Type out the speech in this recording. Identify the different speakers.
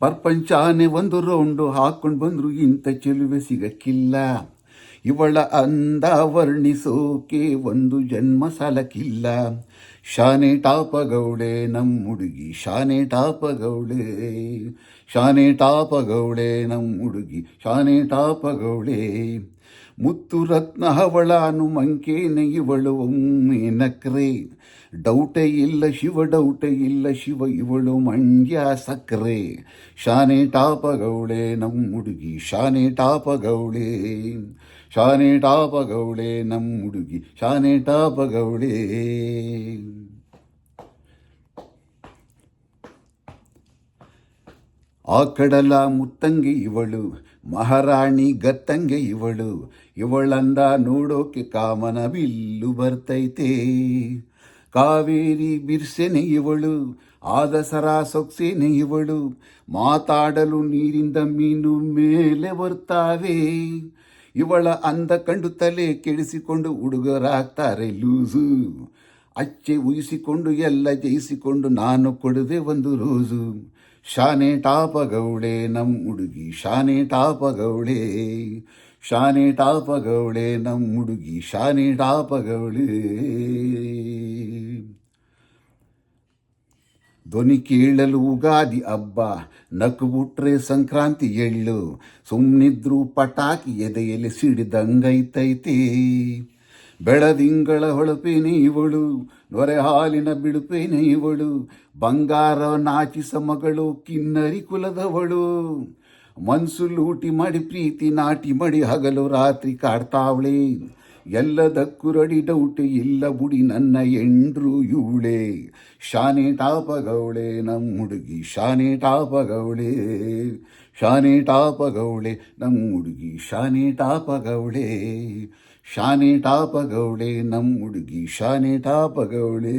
Speaker 1: ಪ್ರಪಂಚಾನೆ ಒಂದು ರೌಂಡು ಹಾಕೊಂಡು ಬಂದ್ರು ಇಂಥ ಚೆಲುವೆ ಸಿಗಕ್ಕಿಲ್ಲ. ಇವಳ ಅಂದ ವರ್ಣಿಸೋಕೆ ಒಂದು ಜನ್ಮ ಸಾಲಕ್ಕಿಲ್ಲ. ಶಾನೆ ಟಾಪಗೌಳೆ ನಮ್ಮ ಹುಡುಗಿ, ಶಾನೆ ಟಾಪಗೌಳೆ, ಶಾನೆ ಟಾಪಗೌಳೆ ನಮ್ಮ ಹುಡುಗಿ, ಶಾನೆ ಟಾಪಗೌಳೆ. ಮುತ್ತು ರತ್ನ ಅವಳಾನು ಮಂಕೇನೆ ಇವಳು ಒಮ್ಮೆ ನಕ್ರೆ. ಡೌಟೇ ಇಲ್ಲ ಶಿವ, ಡೌಟೇ ಇಲ್ಲ ಶಿವ, ಇವಳು ಮಂಡ್ಯ ಸಕ್ರೆ. ಶಾನೆ ಟಾಪಗೌಳೆ ನಮ್ಮ ಹುಡುಗಿ, ಶಾನೆ ಟಾಪಗೌಳೆ, ಶಾನೆ ಟಾಪಗೌಳೆ ನಮ್ಮ ಹುಡುಗಿ, ಶಾನೆ ಟಾಪಗೌಳೆ. ಆ ಕಡಲ ಮುತ್ತಂಗೆ ಇವಳು, ಮಹಾರಾಣಿ ಗತ್ತಂಗೆ ಇವಳು. ಇವಳಂದ ನೋಡೋಕೆ ಕಾಮನ ಬಿಲ್ಲು ಬರ್ತೈತೆ. ಕಾವೇರಿ ಬಿರ್ಸೆನೆ ಇವಳು, ಆದಸರ ಸೊಕ್ಸೇನೆ ಇವಳು. ಮಾತಾಡಲು ನೀರಿಂದ ಮೀನು ಮೇಲೆ ಬರ್ತಾವೆ. ಇವಳ ಅಂದ ಕಂಡು ತಲೆ ಕೆಡಿಸಿಕೊಂಡು ಹುಡುಗರಾಗ್ತಾರೆ ಲೂಸು. ಅಚ್ಚೆ ಉಯಿಸಿಕೊಂಡು ಎಲ್ಲ ಜಯಿಸಿಕೊಂಡು ನಾನು ಕೊಡುವೆ ಒಂದು ರೋಜು. ಶಾನೆ ಟಾಪಗೌಳೆ ನಮ್ಮ ಹುಡುಗಿ, ಶಾನೆ ಟಾಪಗೌಳೆ, ಶಾನೆ ಟಾಪಗೌಳೆ ನಮ್ಮ ಹುಡುಗಿ, ಶಾನೆ ಟಾಪಗೌಳೆ. ಧ್ವನಿ ಕೇಳಲು ಉಗಾದಿ ಹಬ್ಬ, ನಕ್ಕು ಬಿಟ್ರೆ ಸಂಕ್ರಾಂತಿ ಎಳ್ಳು. ಸುಮ್ಮನಿದ್ರು ಪಟಾಕಿ ಎದೆಯಲ್ಲಿ ಸಿಡಿದಂಗೈತೈತೆ. ಬೆಳದಿಂಗಳ ಹೊಳಪೇನೆ ಇವಳು, ನೊರೆ ಹಾಲಿನ ಬಿಡುಪೇನೆ ಇವಳು. ಬಂಗಾರ ನಾಚಿಸ ಮಗಳು, ಕಿನ್ನರಿ ಕುಲದವಳು. ಮನ್ಸು ಲೂಟಿ ಮಾಡಿ ಪ್ರೀತಿ ನಾಟಿ ಮಾಡಿ ಹಗಲು ರಾತ್ರಿ ಕಾಡ್ತಾವಳೆ. ಎಲ್ಲದಕ್ಕೂ ರಡಿ ಡೌಟ್ ಇಲ್ಲ ಬುಡಿ ನನ್ನ ಎಂಡ್ರು ಇವಳೆ. ಶಾನೆ ಟಾಪಗೌಳೆ ನಮ್ಮ ಹುಡುಗಿ, ಶಾನೆ ಟಾಪಗೌಳೆ, ಶಾನೆ ಟಾಪಗೌಳೆ ನಮ್ಮ ಹುಡುಗಿ, ಶಾನೆ ಟಾಪಗೌಳೆ, ಶಾನೆ ಟಾಪಗೌಳೆ ನಮ್ಮ ಹುಡುಗಿ, ಶಾನೆ ಟಾಪಗೌಳೆ.